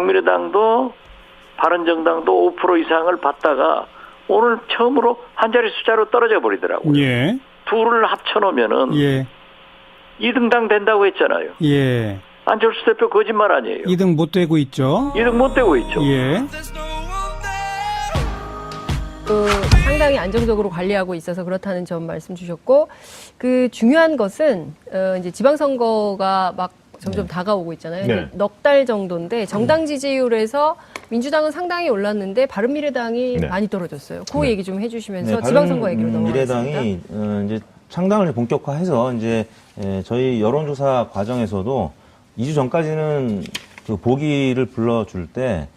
국민의당도 바른정당도 5% 이상을 받다가 오늘 처음으로 한 자리 숫자로 떨어져 버리더라고요. 예. 둘을 합쳐놓으면은 예. 2등당 된다고 했잖아요. 예. 안철수 대표 거짓말 아니에요. 2등 못 되고 있죠. 2등 못 되고 있죠. 예. 상당히 안정적으로 관리하고 있어서 그렇다는 점 말씀 주셨고, 그 중요한 것은 이제 지방선거가 막 점점 다가오고 있잖아요. 네. 넉 달 정도인데 정당 지지율에서 민주당은 상당히 올랐는데 바른미래당이 네. 많이 떨어졌어요. 그 네. 얘기 좀 해주시면서 지방선거 얘기로 넘어가겠습니다. 미래당이 이제 창당을 본격화해서 이제 저희 여론조사 과정에서도 2주 전까지는 그 보기를 불러줄 때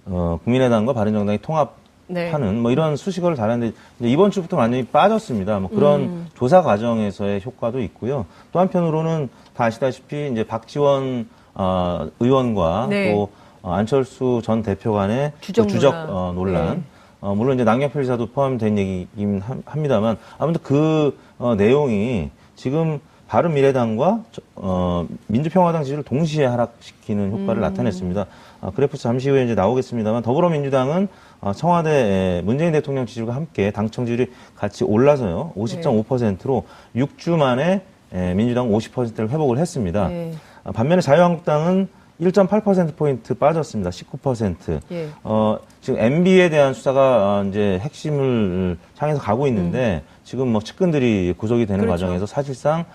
국민의당과 바른정당이 통합하는 뭐 이런 수식어를 달았는데 이제 이번 주부터 완전히 빠졌습니다. 뭐 그런 조사 과정에서의 효과도 있고요. 또 한편으로는 다 아시다시피 이제 박지원 의원과 또 안철수 전 대표 간의 주적 논란. 물론 이제 남경필 지사도 포함된 얘기긴 합니다만 아무튼 그 내용이 지금 바른미래당과 민주평화당 지지를 동시에 하락시키는 효과를 나타냈습니다. 그래프 잠시 후에 이제 나오겠습니다만 더불어민주당은 청와대 문재인 대통령 지지율과 함께 당 청지율이 같이 올라서요. 50.5%로 6주 만에 민주당 50%를 회복을 했습니다. 반면에 자유한국당은 1.8%포인트 빠졌습니다. 19%. 지금 MB에 대한 수사가 이제 핵심을 향해서 가고 있는데 지금 뭐 측근들이 구속이 되는 과정에서 사실상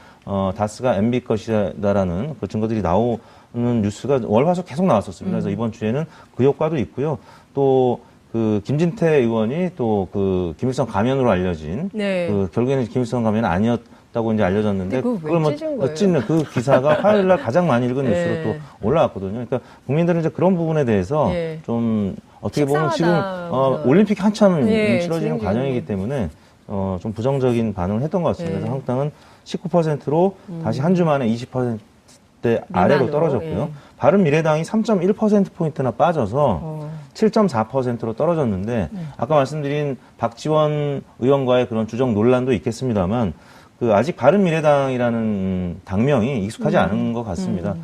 다스가 MB 것이다라는 그 증거들이 나오는 뉴스가 월화수 계속 나왔었습니다. 그래서 이번 주에는 그 효과도 있고요. 또 그 김진태 의원이 또 그 김일성 가면으로 알려진 그 결국에는 김일성 가면은 아니었다고 이제 알려졌는데 그걸 뭐 찢는 그 기사가 화요일 날 가장 많이 읽은 뉴스로 또 올라왔거든요. 그러니까 국민들은 이제 그런 부분에 대해서 좀 어떻게 보면 지금 올림픽 한참 치러지는 과정이기 때문에 좀 부정적인 반응을 했던 것 같습니다. 그래서 한국당은 19%로 다시 한 주 만에 20%대 아래로 떨어졌고요. 바른미래당이 3.1%포인트나 빠져서 7.4%로 떨어졌는데 아까 말씀드린 박지원 의원과의 그런 주적 논란도 있겠습니다만 그 아직 바른미래당이라는 당명이 익숙하지 않은 것 같습니다.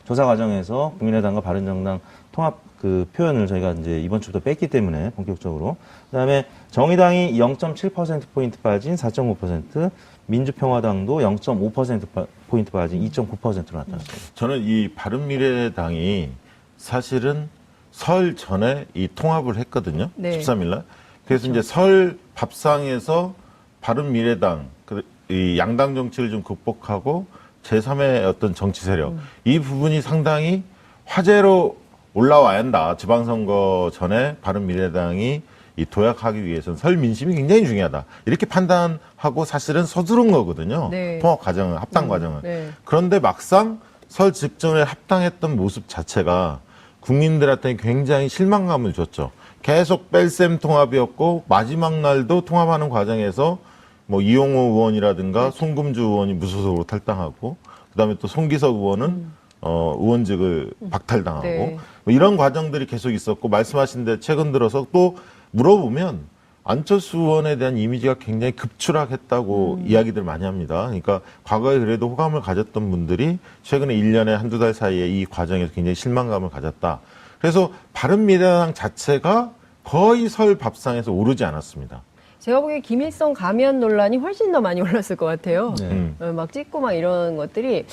조사 과정에서 국민의당과 바른정당 통합 그 표현을 저희가 이제 이번 주부터 뺐기 때문에 본격적으로. 그다음에 정의당이 0.7%포인트 빠진 4.5%, 민주평화당도 0.5%포인트 빠진 2.9%로 나타났습니다. 저는 이 바른미래당이 사실은 설 전에 이 통합을 했거든요. 13일 날. 그래서 이제 설 밥상에서 바른미래당, 이 양당 정치를 좀 극복하고 제3의 어떤 정치 세력, 이 부분이 상당히 화제로 올라와야 한다. 지방선거 전에 바른미래당이 이 도약하기 위해서는 설 민심이 굉장히 중요하다. 이렇게 판단하고 사실은 서두른 거거든요. 통합 과정을, 합당 과정을. 그런데 막상 설 직전에 합당했던 모습 자체가 국민들한테 굉장히 실망감을 줬죠. 계속 뺄셈 통합이었고 마지막 날도 통합하는 과정에서 뭐 이용호 의원이라든가 송금주 의원이 무소속으로 탈당하고 그다음에 또 송기석 의원은 의원직을 박탈당하고 뭐 이런 과정들이 계속 있었고 말씀하신 데 최근 들어서 또 물어보면 안철수 의원에 대한 이미지가 굉장히 급추락했다고 이야기들 많이 합니다. 그러니까 과거에 그래도 호감을 가졌던 분들이 최근에 1년에 한두 달 사이에 이 과정에서 굉장히 실망감을 가졌다. 그래서 바른미래당 자체가 거의 설 밥상에서 오르지 않았습니다. 제가 보기에 김일성 가면 논란이 훨씬 더 많이 올랐을 것 같아요. 막 찍고 막 이런 것들이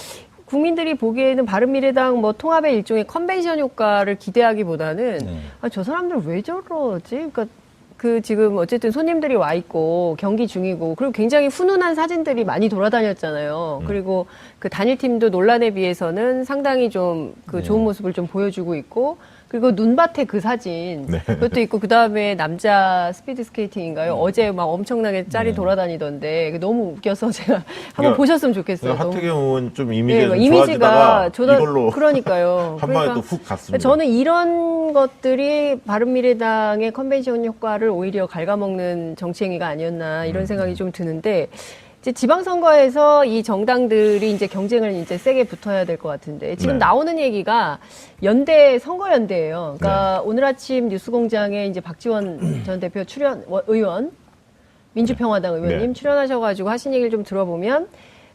국민들이 보기에는 바른미래당 뭐 통합의 일종의 컨벤션 효과를 기대하기보다는 저 사람들 왜 저러지? 그러니까 그 지금 어쨌든 손님들이 와 있고 경기 중이고 그리고 굉장히 훈훈한 사진들이 많이 돌아다녔잖아요. 그리고 그 단일팀도 논란에 비해서는 상당히 좀 그 좋은 모습을 좀 보여주고 있고 그리고 눈밭에 그 사진 그것도 있고 그다음에 남자 스피드 스케이팅인가요? 어제 막 엄청나게 짤이 돌아다니던데 너무 웃겨서 제가 한번 보셨으면 좋겠어요. 하태경 의원 좀 이미지가 이걸로 그러니까요. 한 방에 또 훅 갔습니다. 저는 이런 것들이 바른미래당의 컨벤션 효과를 오히려 갉아먹는 정치행위가 아니었나 이런 생각이 좀 드는데 이제 지방선거에서 이 정당들이 이제 경쟁을 이제 세게 붙어야 될 것 같은데 지금 나오는 얘기가 선거연대예요. 그러니까 오늘 아침 뉴스공장에 이제 박지원 전 대표 의원, 민주평화당 의원님 출연하셔가지고 하신 얘기를 좀 들어보면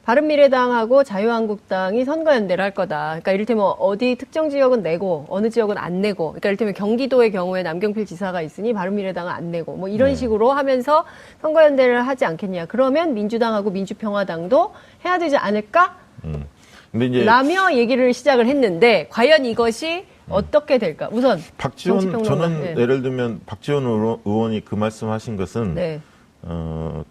바른미래당하고 자유한국당이 선거연대를 할 거다. 그러니까 이를테면 어디 특정 지역은 내고 어느 지역은 안 내고, 그러니까 이를테면 경기도의 경우에 남경필 지사가 있으니 바른미래당은 안 내고 뭐 이런 식으로 하면서 선거연대를 하지 않겠냐. 그러면 민주당하고 민주평화당도 해야 되지 않을까? 근데 이제 라며 얘기를 시작을 했는데 과연 이것이 어떻게 될까? 우선 박지원 정치평론가. 저는 예를 들면 박지원 의원이 그 말씀하신 것은 네.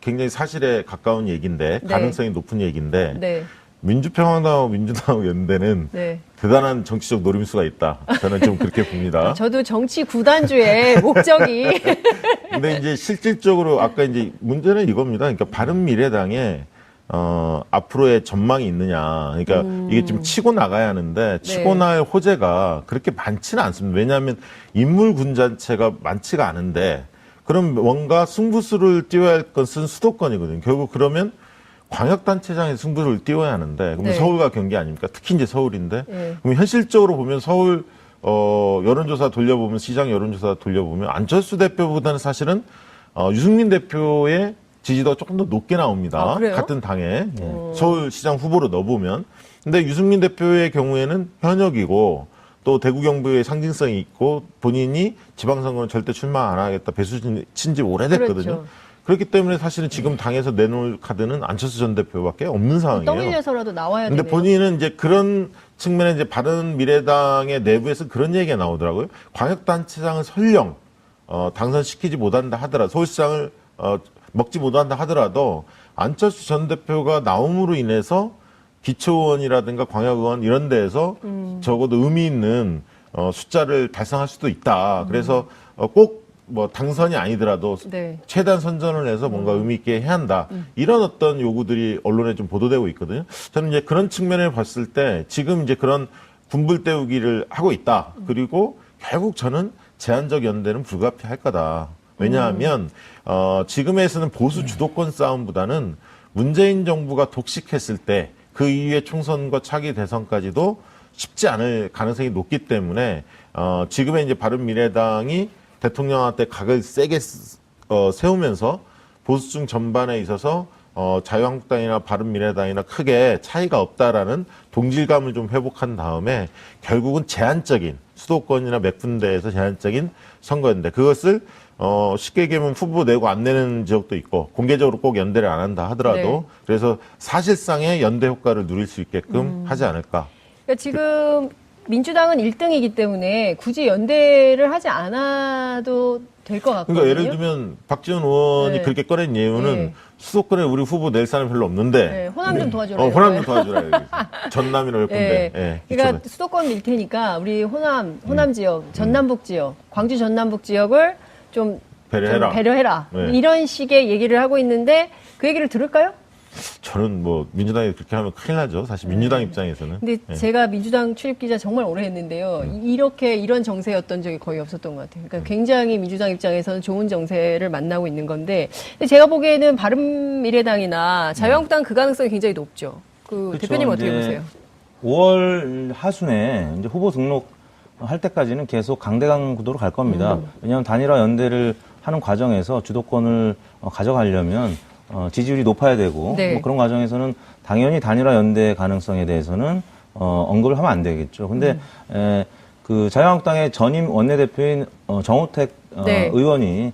굉장히 사실에 가까운 얘기인데 네. 가능성이 높은 얘기인데 네. 민주평화당하고 민주당하고 연대는 네. 대단한 정치적 노림수가 있다. 저는 좀 그렇게 봅니다. 저도 정치 구단주의 목적이 근데 이제 실질적으로 아까 이제 문제는 이겁니다. 그러니까 바른미래당에 앞으로의 전망이 있느냐. 그러니까 이게 좀 치고 나가야 하는데 치고 네. 나갈 호재가 그렇게 많지는 않습니다. 왜냐하면 인물 군자체가 많지가 않은데 그럼 뭔가 승부수를 띄워야 할 것은 수도권이거든요. 결국 그러면 광역단체장의 승부를 띄워야 하는데 그럼 네. 서울과 경기 아닙니까? 특히 이제 서울인데 네. 그럼 현실적으로 보면 서울 여론조사 돌려보면 시장 여론조사 돌려보면 안철수 대표보다는 사실은 유승민 대표의 지지도가 조금 더 높게 나옵니다. 아, 그래요? 같은 당에 서울시장 후보로 넣어보면. 근데 유승민 대표의 경우에는 현역이고 또 대구 경북의 상징성이 있고 본인이 지방선거는 절대 출마 안 하겠다 배수 친지 오래됐거든요. 그렇죠. 그렇기 때문에 사실은 지금 당에서 내놓을 카드는 안철수 전 대표밖에 없는 상황이에요. 떠밀려서라도 나와야 근데 되네요. 본인은 이제 그런 측면에 이제 바른미래당의 내부에서 그런 얘기가 나오더라고요. 광역단체장을 설령 당선시키지 못한다 하더라도 서울시장을 먹지 못한다 하더라도 안철수 전 대표가 나옴으로 인해서 기초의원이라든가 광역의원 이런 데에서 적어도 의미 있는 숫자를 달성할 수도 있다. 그래서 꼭 뭐 당선이 아니더라도 네. 최대한 선전을 해서 뭔가 의미 있게 해야 한다. 이런 어떤 요구들이 언론에 좀 보도되고 있거든요. 저는 이제 그런 측면을 봤을 때 지금 이제 그런 군불 때우기를 하고 있다. 그리고 결국 저는 제한적 연대는 불가피할 거다. 왜냐하면 지금에서는 보수 주도권 싸움보다는 문재인 정부가 독식했을 때 그 이후에 총선과 차기 대선까지도 쉽지 않을 가능성이 높기 때문에 지금의 이제 바른미래당이 대통령한테 각을 세게 세우면서 보수층 전반에 있어서 자유한국당이나 바른미래당이나 크게 차이가 없다라는 동질감을 좀 회복한 다음에 결국은 제한적인 수도권이나 몇 군데에서 제한적인 선거연대 그것을 쉽게 얘기하면 후보 내고 안 내는 지역도 있고 공개적으로 꼭 연대를 안 한다 하더라도 네. 그래서 사실상의 연대 효과를 누릴 수 있게끔 하지 않을까. 그러니까 지금 민주당은 1등이기 때문에 굳이 연대를 하지 않아도 될 것 같거든요. 그러니까 예를 들면 박지원 의원이 네. 그렇게 꺼낸 이유는 네. 수도권에 우리 후보 낼 사람 별로 없는데 네, 호남 좀 도와줘라. 호남 좀 도와주라. 전남이나 몇 군데. 네. 예, 그러니까 기초는. 수도권 밀 테니까 우리 호남 지역, 전남북 지역, 광주 전남북 지역을 좀 배려해라. 좀 배려해라. 네. 이런 식의 얘기를 하고 있는데 그 얘기를 들을까요? 저는 뭐 민주당이 그렇게 하면 큰일 나죠. 사실 민주당 입장에서는. 근데 예. 제가 민주당 출입 기자 정말 오래 했는데요. 이런 정세였던 적이 거의 없었던 것 같아요. 그러니까 굉장히 민주당 입장에서는 좋은 정세를 만나고 있는 건데, 근데 제가 보기에는 바른미래당이나 자유한국당 그 가능성이 굉장히 높죠. 그 그렇죠. 대표님 어떻게 이제 보세요? 5월 하순에 이제 후보 등록할 때까지는 계속 강대강 구도로 갈 겁니다. 왜냐하면 단일화 연대를 하는 과정에서 주도권을 가져가려면 지지율이 높아야 되고 네. 뭐 그런 과정에서는 당연히 단일화 연대 가능성에 대해서는 언급을 하면 안 되겠죠. 근데 그 자유한국당의 전임 원내대표인 정우택 네. 의원이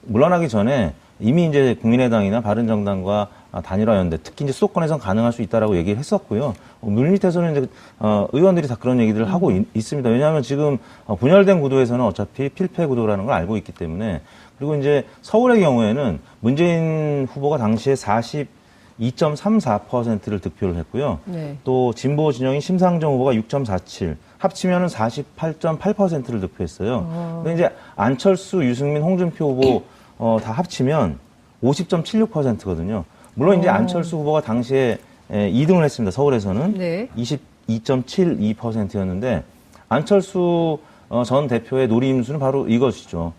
물러나기 전에 이미 이제 국민의당이나 바른정당과 단일화 연대, 특히 이제 수도권에선 가능할 수 있다라고 얘기를 했었고요. 물밑에서는 이제 의원들이 다 그런 얘기들을 하고 있습니다. 왜냐하면 지금 분열된 구도에서는 어차피 필패 구도라는 걸 알고 있기 때문에. 그리고 이제 서울의 경우에는 문재인 후보가 당시에 42.34%를 득표를 했고요. 네. 또 진보 진영인 심상정 후보가 6.47, 합치면은 48.8%를 득표했어요. 근데 이제 안철수, 유승민, 홍준표 후보 다 합치면 50.76%거든요. 물론 이제 안철수 후보가 당시에 2등을 했습니다. 서울에서는 네. 22.72%였는데 안철수 전 대표의 노림수는 바로 이것이죠.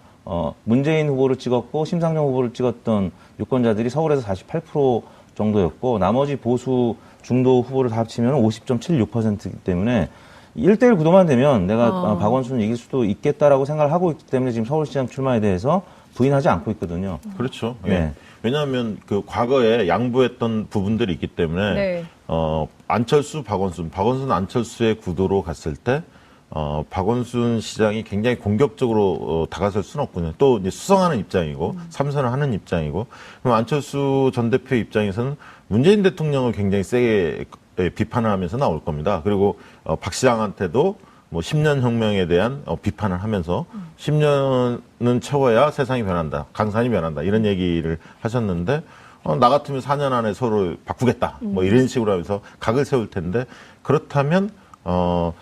문재인 후보를 찍었고 심상정 후보를 찍었던 유권자들이 서울에서 48% 정도였고 나머지 보수 중도 후보를 다 합치면 50.76%이기 때문에 1대1 구도만 되면 내가 박원순을 이길 수도 있겠다라고 생각을 하고 있기 때문에 지금 서울시장 출마에 대해서 부인하지 않고 있거든요. 그렇죠. 예. 네. 왜냐하면 그 과거에 양보했던 부분들이 있기 때문에 네. 안철수, 박원순, 안철수의 구도로 갔을 때 박원순 시장이 굉장히 공격적으로 다가설 수는 없군요. 또 이제 수성하는 입장이고 삼선을 하는 입장이고 그럼 안철수 전 대표 입장에서는 문재인 대통령을 굉장히 세게 비판을 하면서 나올 겁니다. 그리고 박 시장한테도 뭐 10년 혁명에 대한 비판을 하면서 10년은 채워야 세상이 변한다. 강산이 변한다. 이런 얘기를 하셨는데 나 같으면 4년 안에 서로 바꾸겠다. 뭐 이런 식으로 하면서 각을 세울 텐데 그렇다면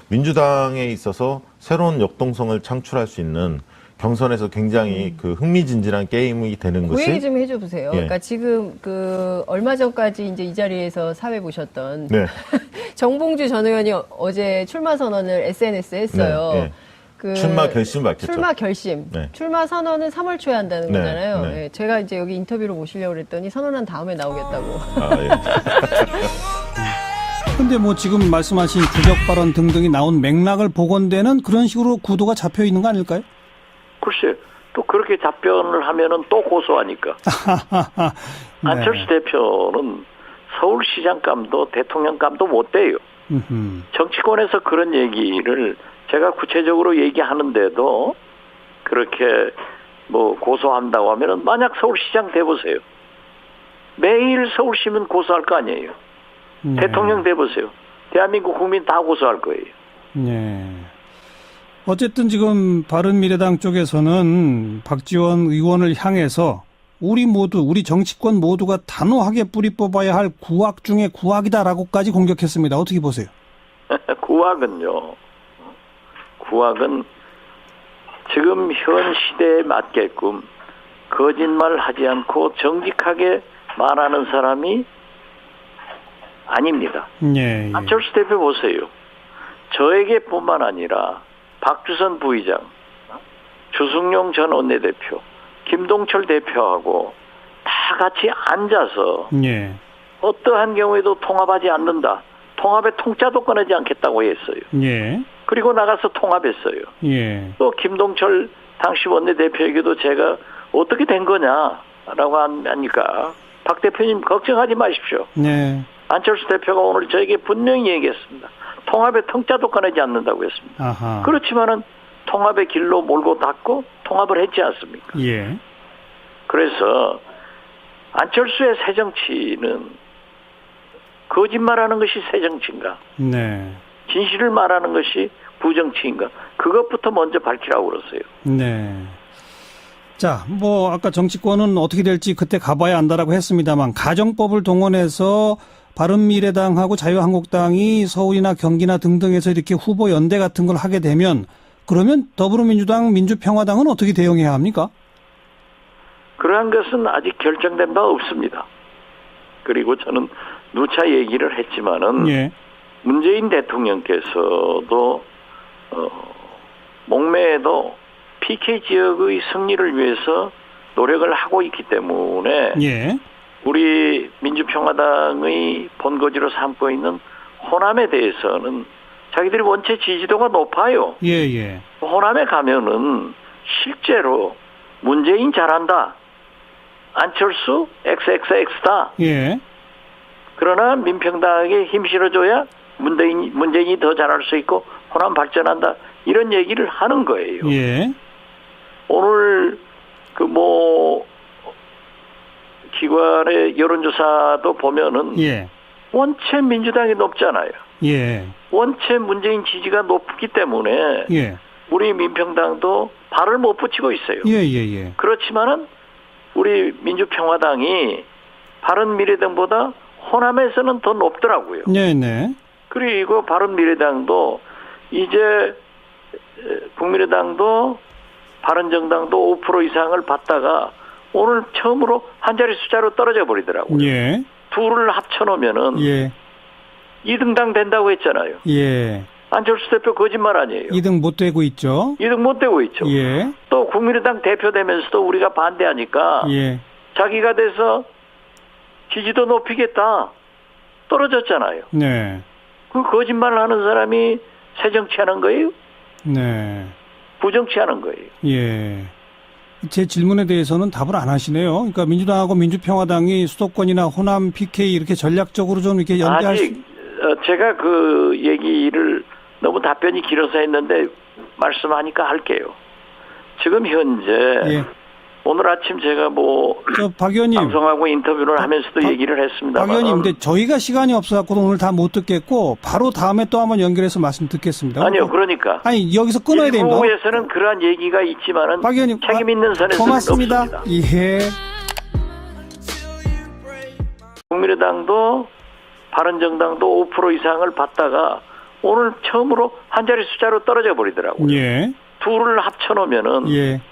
민주당에 있어서 새로운 역동성을 창출할 수 있는 경선에서 굉장히 그 흥미진진한 게임이 되는 그 것이 얘기 좀 해줘보세요. 예. 그러니까 지금 그 얼마 전까지 이제 이 자리에서 사회 보셨던 네. 정봉주 전 의원이 어제 출마 선언을 SNS에 했어요. 네, 네. 그 출마 결심 밝혔죠. 출마 결심. 네. 출마 선언은 3월 초에 한다는 네, 거잖아요. 네. 예, 제가 이제 여기 인터뷰로 모시려고 그랬더니 선언한 다음에 나오겠다고. 예. 근데 뭐 지금 말씀하신 부적 발언 등등이 나온 맥락을 보건대는 그런 식으로 구도가 잡혀 있는 거 아닐까요? 글쎄, 또 그렇게 답변을 하면은 또 고소하니까. 네. 안철수 대표는 서울시장감도 대통령감도 못 돼요. 정치권에서 그런 얘기를 제가 구체적으로 얘기하는데도 그렇게 뭐 고소한다고 하면은 만약 서울시장 돼보세요. 매일 서울시민 고소할 거 아니에요. 네. 대통령 돼보세요. 대한민국 국민 다 고소할 거예요. 네. 어쨌든 지금 바른미래당 쪽에서는 박지원 의원을 향해서 우리 정치권 모두가 단호하게 뿌리 뽑아야 할 구악 중에 구악이다라고까지 공격했습니다. 어떻게 보세요? 구악은 지금 현 시대에 맞게끔 거짓말 하지 않고 정직하게 말하는 사람이 아닙니다. 예, 예. 안철수 대표 보세요. 저에게뿐만 아니라 박주선 부의장, 주승용 전 원내대표, 김동철 대표하고 다 같이 앉아서 예. 어떠한 경우에도 통합하지 않는다. 통합의 통짜도 꺼내지 않겠다고 했어요. 예. 그리고 나가서 통합했어요. 예. 또 김동철 당시 원내대표에게도 제가 어떻게 된 거냐라고 하니까 박 대표님 걱정하지 마십시오. 네. 안철수 대표가 오늘 저에게 분명히 얘기했습니다. 통합의 통짜도 꺼내지 않는다고 했습니다. 아하. 그렇지만은 통합의 길로 몰고 닿고 통합을 했지 않습니까? 예. 그래서 안철수의 새정치는 거짓말하는 것이 새정치인가? 네. 진실을 말하는 것이 부정치인가? 그것부터 먼저 밝히라고 그러세요. 네. 자, 뭐 아까 정치권은 어떻게 될지 그때 가봐야 안다라고 했습니다만 가정법을 동원해서 바른미래당하고 자유한국당이 서울이나 경기나 등등에서 이렇게 후보 연대 같은 걸 하게 되면 그러면 더불어민주당, 민주평화당은 어떻게 대응해야 합니까? 그러한 것은 아직 결정된 바 없습니다. 그리고 저는 누차 얘기를 했지만은 예. 문재인 대통령께서도 목매에도 PK 지역의 승리를 위해서 노력을 하고 있기 때문에 예. 우리 민주평화당의 본거지로 삼고 있는 호남에 대해서는 자기들이 원체 지지도가 높아요. 예, 예. 호남에 가면은 실제로 문재인 잘한다. 안철수 XXX다. 예. 그러나 민평당에게 힘 실어줘야 문재인이 더 잘할 수 있고 호남 발전한다. 이런 얘기를 하는 거예요. 예. 오늘 기관의 여론조사도 보면은 예. 원체 민주당이 높잖아요. 예. 원체 문재인 지지가 높기 때문에 예. 우리 민평당도 발을 못 붙이고 있어요. 예, 예, 예. 그렇지만은 우리 민주평화당이 바른미래당보다 호남에서는 더 높더라고요. 네, 네. 그리고 바른미래당도 이제 국민의당도 바른정당도 5% 이상을 받다가 오늘 처음으로 한 자리 숫자로 떨어져 버리더라고요. 예. 둘을 합쳐놓으면은 예. 2등당 된다고 했잖아요. 예. 안철수 대표 거짓말 아니에요. 2등 못 되고 있죠. 2등 못 되고 있죠. 예. 또 국민의당 대표 되면서도 우리가 반대하니까 예. 자기가 돼서 지지도 높이겠다. 떨어졌잖아요. 네. 그 거짓말을 하는 사람이 새정치하는 거예요? 네. 부정치하는 거예요. 예. 제 질문에 대해서는 답을 안 하시네요. 그러니까 민주당하고 민주평화당이 수도권이나 호남, PK 이렇게 전략적으로 좀 이렇게 연대할 수... 제가 그 얘기를 너무 답변이 길어서 했는데 말씀하니까 할게요. 지금 현재 예. 오늘 아침 제가 박 의원님, 방송하고 인터뷰를 하면서도 얘기를 했습니다. 박 의원님, 근데 저희가 시간이 없어갖고 오늘 다 못 듣겠고 바로 다음에 또 한번 연결해서 말씀 듣겠습니다. 아니요, 그러니까. 아니 여기서 끊어야 됩니다. 일부에서는 그러한 얘기가 있지만은 박 의원님, 책임 있는 선에서는 고맙습니다. 없습니다. 예. 국민의당도 바른정당도 5% 이상을 받다가 오늘 처음으로 한 자리 숫자로 떨어져 버리더라고요. 예. 둘을 합쳐놓으면은 예.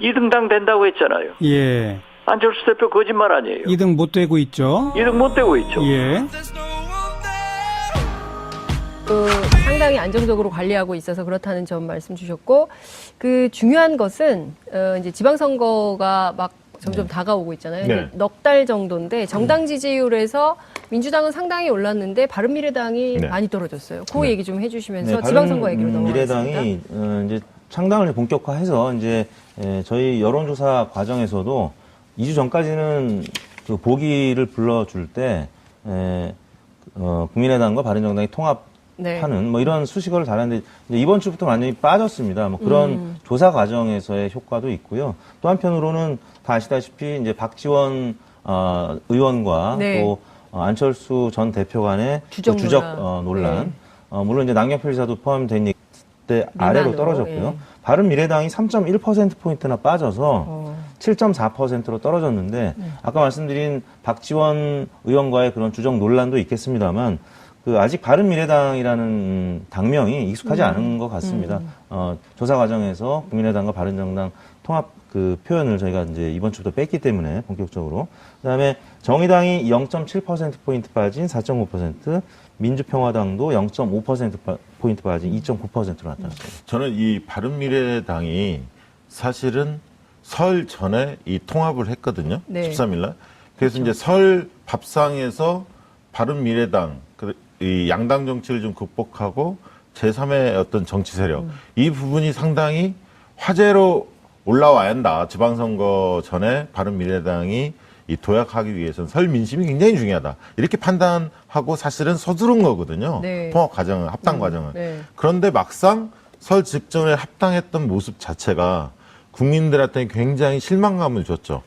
2등당 된다고 했잖아요. 예. 안철수 대표 거짓말 아니에요. 2등 못 되고 있죠. 2등 못 되고 있죠. 예. 상당히 안정적으로 관리하고 있어서 그렇다는 점 말씀 주셨고, 중요한 것은 이제 지방선거가 막 점점 다가오고 있잖아요. 네. 넉 달 정도인데 정당 지지율에서 민주당은 상당히 올랐는데 바른미래당이 네. 많이 떨어졌어요. 그 얘기 좀 해주시면서 네, 지방선거 얘기로 넘어가겠습니다. 미래당이 이제 창당을 본격화해서 이제 저희 여론조사 과정에서도 2주 전까지는 그 보기를 불러줄 때 국민의당과 바른정당이 통합하는 뭐 이런 수식어를 달았는데 이제 이번 주부터 완전히 빠졌습니다. 뭐 그런 조사 과정에서의 효과도 있고요. 또 한편으로는 다 아시다시피 이제 박지원 의원과 또 안철수 전 대표 간의 주적 논란. 물론 이제 남경필 지사도 포함된 얘기 때 아래로 떨어졌고요. 바른미래당이 3.1%포인트나 빠져서 7.4%로 떨어졌는데 아까 말씀드린 박지원 의원과의 그런 주적 논란도 있겠습니다만 아직 바른미래당이라는 당명이 익숙하지 않은 것 같습니다. 조사 과정에서 국민의당과 바른정당 통합 표현을 저희가 이제 이번 주부터 뺐기 때문에 본격적으로. 그다음에 정의당이 0.7%포인트 빠진 4.5%, 민주평화당도 0.5%포인트 빠진 2.9%로 나타났습니다. 저는 이 바른미래당이 사실은 설 전에 이 통합을 했거든요. 네. 13일 날. 그래서 이제 설 밥상에서 바른미래당, 이 양당 정치를 좀 극복하고 제3의 어떤 정치 세력, 이 부분이 상당히 화제로 올라와야 한다. 지방선거 전에 바른미래당이 이 도약하기 위해서는 설 민심이 굉장히 중요하다. 이렇게 판단하고 사실은 서두른 거거든요. 네. 통합 과정은, 합당 과정은. 네. 그런데 막상 설 직전에 합당했던 모습 자체가 국민들한테 굉장히 실망감을 줬죠.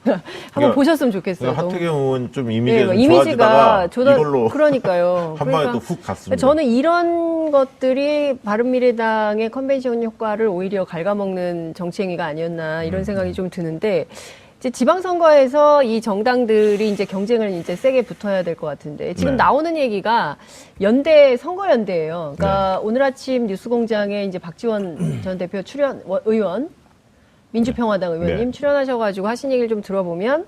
한번 보셨으면 좋겠어요. 하태경 의원 좀 이미지가 좋아지다가 이걸로 그러니까요. 한 방에 또 훅 갔습니다. 저는 이런 것들이 바른미래당의 컨벤션 효과를 오히려 갉아먹는 정치 행위가 아니었나 이런 생각이 좀 드는데 이제 지방선거에서 이 정당들이 이제 경쟁을 이제 세게 붙어야 될 것 같은데 지금 나오는 얘기가 선거연대예요. 그러니까 오늘 아침 뉴스공장에 이제 박지원 전 대표 의원 민주평화당 의원님 출연하셔가지고 하신 얘기를 좀 들어보면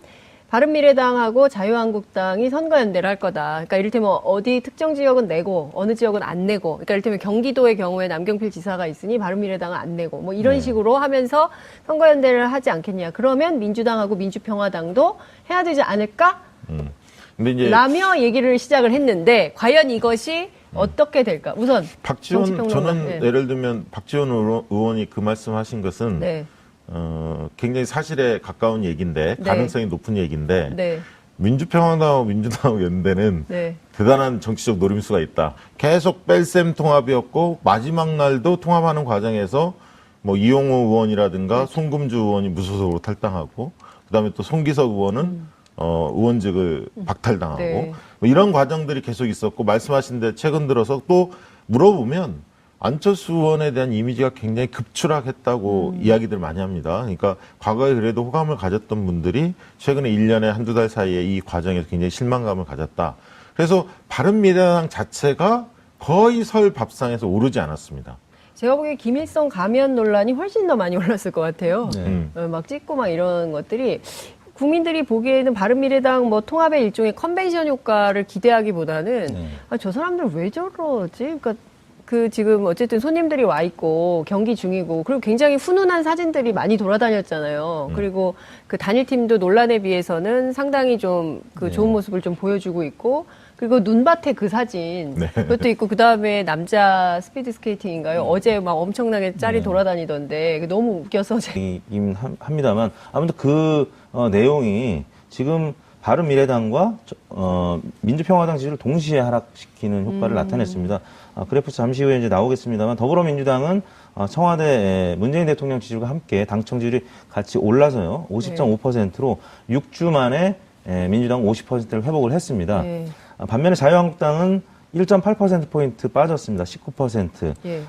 바른미래당하고 자유한국당이 선거연대를 할 거다. 그러니까 이를테면 어디 특정 지역은 내고 어느 지역은 안 내고 그러니까 이를테면 경기도의 경우에 남경필 지사가 있으니 바른미래당은 안 내고 뭐 이런 식으로 하면서 선거연대를 하지 않겠냐. 그러면 민주당하고 민주평화당도 해야 되지 않을까? 근데 이제 라며 얘기를 시작을 했는데 과연 이것이 어떻게 될까? 우선 박지원 저는 예를 들면 박지원 의원이 그 말씀하신 것은 굉장히 사실에 가까운 얘기인데 가능성이 높은 얘기인데 민주평화당하고 민주당하고 연대는 대단한 정치적 노림수가 있다. 계속 뺄셈 통합이었고 마지막 날도 통합하는 과정에서 뭐 이용호 의원이라든가 송금주 의원이 무소속으로 탈당하고 그다음에 또 송기석 의원은 의원직을 박탈당하고 뭐 이런 과정들이 계속 있었고 말씀하신 데 최근 들어서 또 물어보면 안철수 의원에 대한 이미지가 굉장히 급추락했다고 이야기들 많이 합니다. 그러니까 과거에 그래도 호감을 가졌던 분들이 최근에 1년에 한두 달 사이에 이 과정에서 굉장히 실망감을 가졌다. 그래서 바른미래당 자체가 거의 설 밥상에서 오르지 않았습니다. 제가 보기에 김일성 가면 논란이 훨씬 더 많이 올랐을 것 같아요. 막 찍고 막 이런 것들이 국민들이 보기에는 바른미래당 뭐 통합의 일종의 컨벤션 효과를 기대하기보다는 저 사람들 왜 저러지? 그러니까 지금 어쨌든 손님들이 와 있고 경기 중이고 그리고 굉장히 훈훈한 사진들이 많이 돌아다녔잖아요. 그리고 단일팀도 논란에 비해서는 상당히 좀 좋은 모습을 좀 보여주고 있고 그리고 눈밭에 그 사진 네. 그것도 있고 그다음에 남자 스피드 스케이팅인가요? 어제 막 엄청나게 짤이 돌아다니던데 너무 웃겨서 이긴 합니다만 아무튼 그 내용이 지금 바른미래당과 민주평화당 지지를 동시에 하락시키는 효과를 나타냈습니다. 그래프 잠시 후에 이제 나오겠습니다만 더불어민주당은 청와대 문재인 대통령 지지율과 함께 당 지지율이 같이 올라서요. 50.5%로 6주 만에 민주당 50%를 회복을 했습니다. 네. 반면에 자유한국당은 1.8%포인트 빠졌습니다. 19%. 예.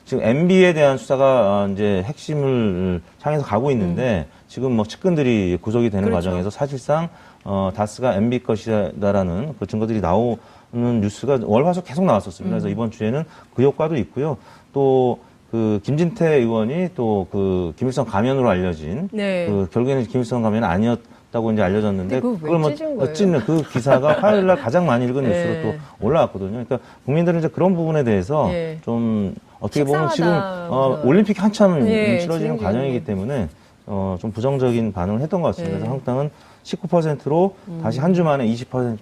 지금 MB에 대한 수사가 이제 핵심을 향해서 가고 있는데 지금 뭐 측근들이 구속이 되는 그렇죠. 과정에서 사실상 다스가 MB 것이다라는 그 증거들이 나오는 뉴스가 월화수 계속 나왔었습니다. 그래서 이번 주에는 그 효과도 있고요. 또 그 김진태 의원이 또 그 김일성 가면으로 알려진 네. 그 결국에는 김일성 가면은 아니었다고 이제 알려졌는데 그걸 왜 찢은 거예요? 찢는 그 기사가 화요일 날 가장 많이 읽은 네. 뉴스로 또 올라왔거든요. 그러니까 국민들은 이제 그런 부분에 대해서 예. 좀 어떻게 보면 지금 식상하다. 올림픽 한참 예, 치러지는 진행중인데. 과정이기 때문에 좀 부정적인 반응을 했던 것 같습니다. 예. 그래서 한국당은 19%로 다시 한 주 만에 20%